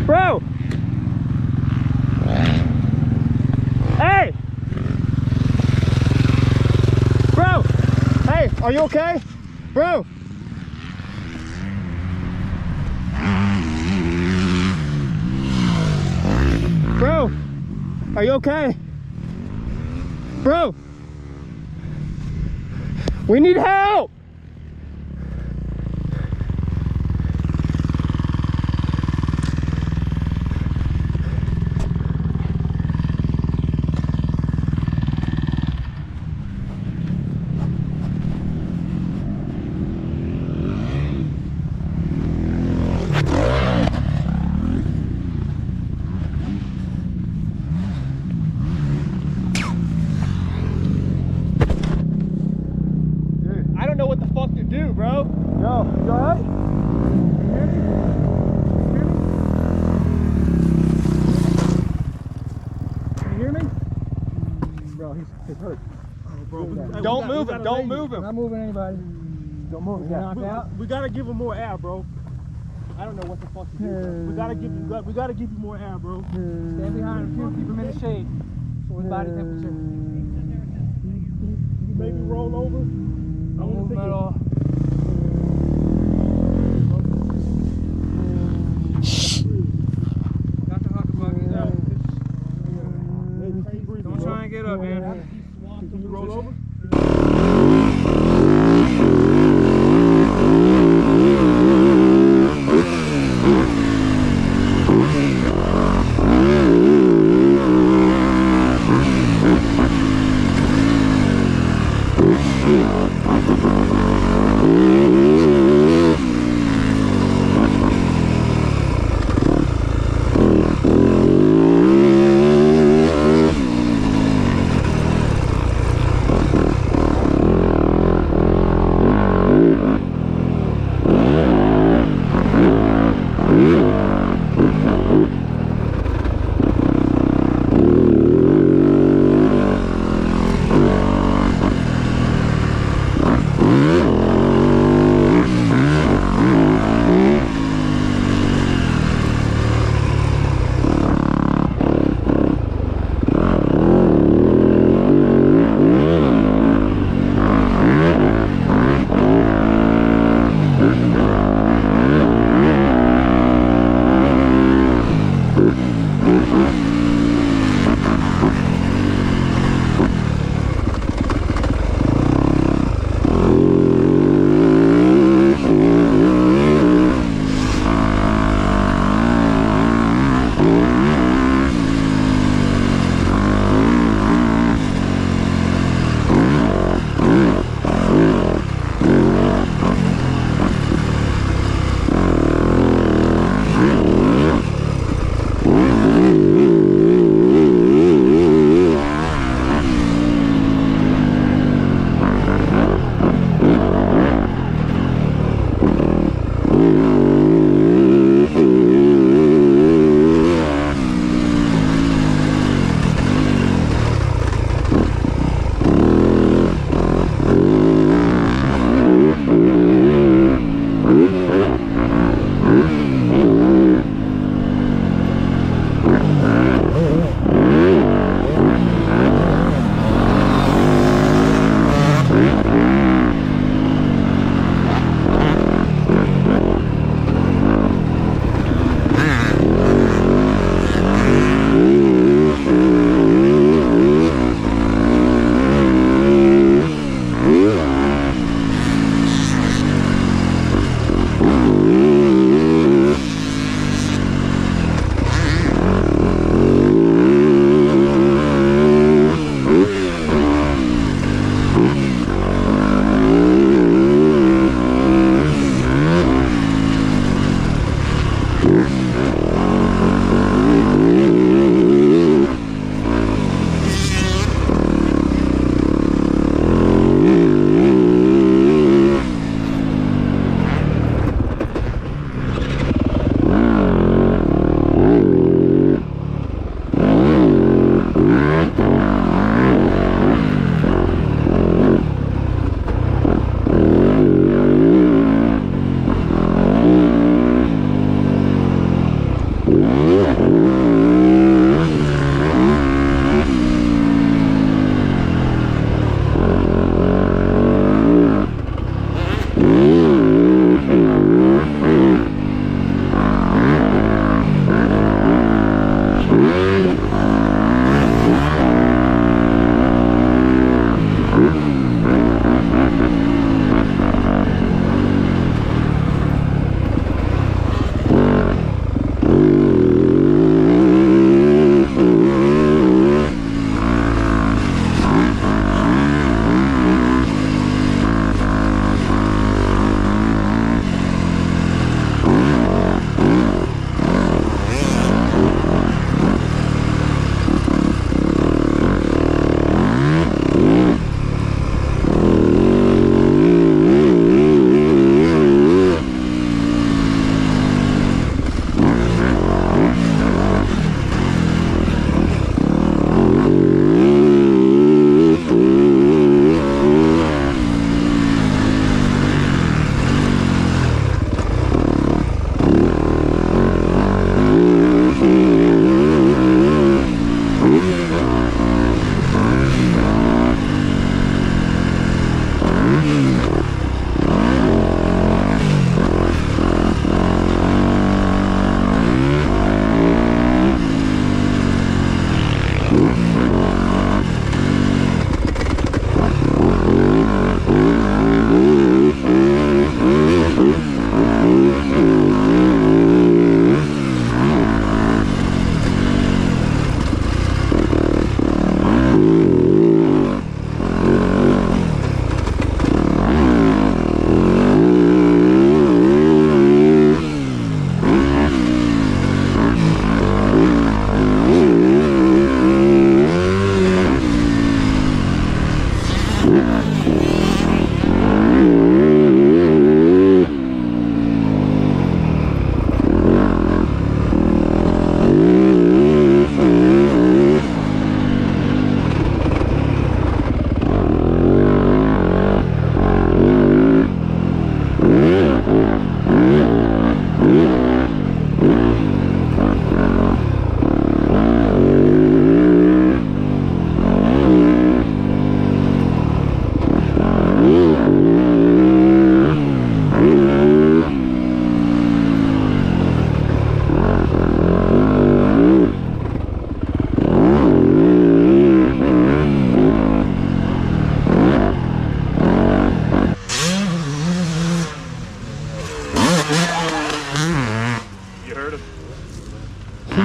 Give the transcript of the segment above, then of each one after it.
Bro! Hey! Bro! Hey, are you okay? Bro! Bro! Are you okay? Bro! We need help! I don't know what the fuck to do, bro. Yo, you alright? Can you hear me? Bro, he's hurt. Oh, bro. Don't move him. Don't move him. Not moving anybody. Don't move him. We gotta give him more air, bro. I don't know what the fuck to do, bro. We gotta give you more air, bro. Stand behind him too. Keep him in the shade. So his body temperature. Maybe roll over. I Don't want move to him at all. Dr. Hucklebuck, he's out. Don't try and get up, man. Can you roll over?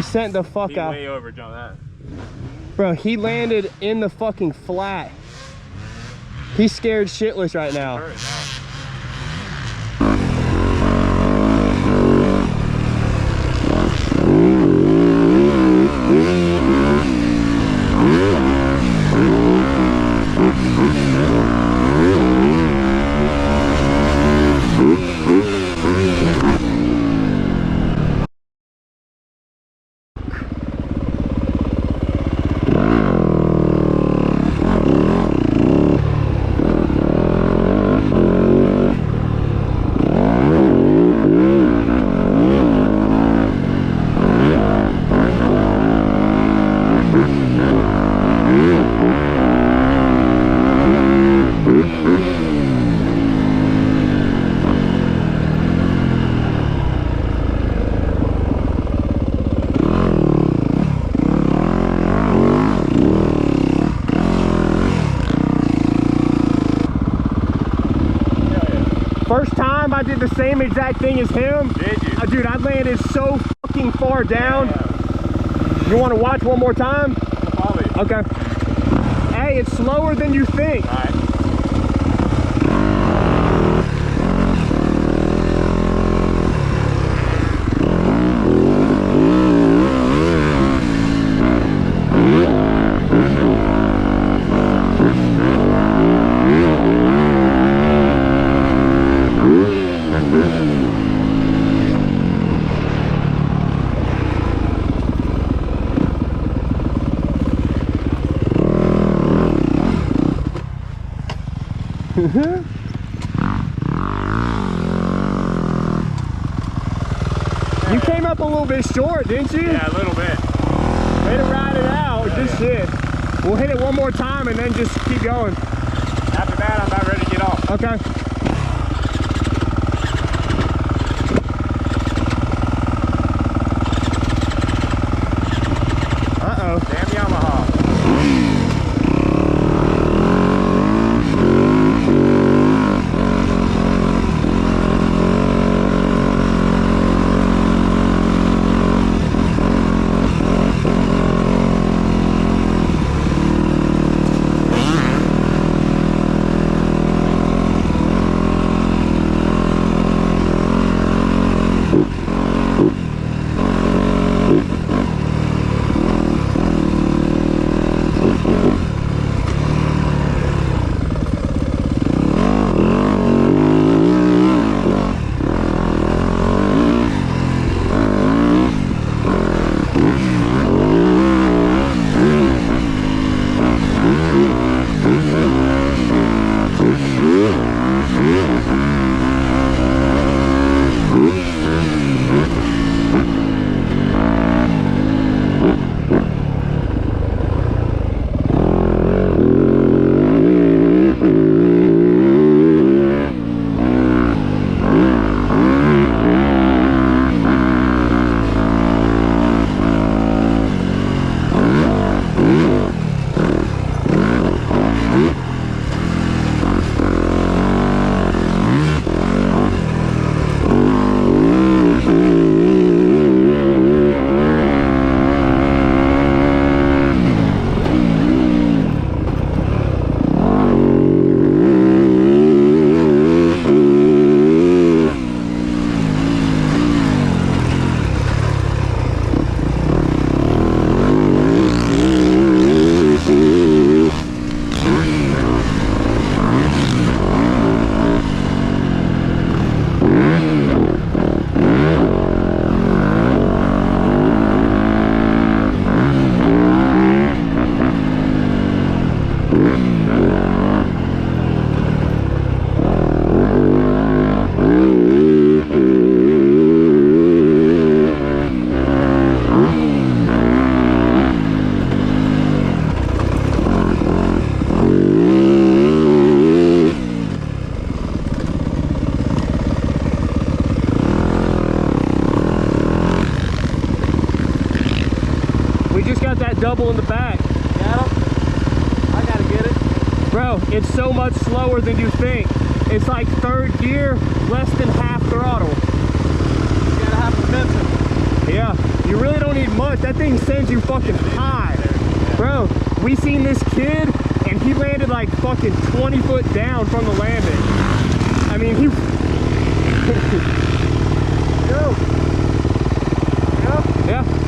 sent the fuck He out. way over jump that. Bro, he landed in the fucking flat. He's scared shitless right now. Hurt now. First time I did the same exact thing as him. Did you? Dude, I landed so fucking far down. Yeah. You want to watch one more time? Probably. Okay. Hey, it's slower than you think. All right. You came up a little bit short, didn't you? Yeah, a little bit. Way to ride it out. Yeah, Good shit. We'll hit it one more time and then just keep going. After that, I'm about ready to get off. Okay. Uh-oh. Damn Yamaha. Double in the back. Got him? I gotta get it. Bro, it's so much slower than you think. It's like third gear, less than half throttle. You gotta have momentum. Yeah, you really don't need much. That thing sends you fucking high. Bro, we seen this kid and he landed like fucking 20 foot down from the landing. I mean, he... Yo. Yeah.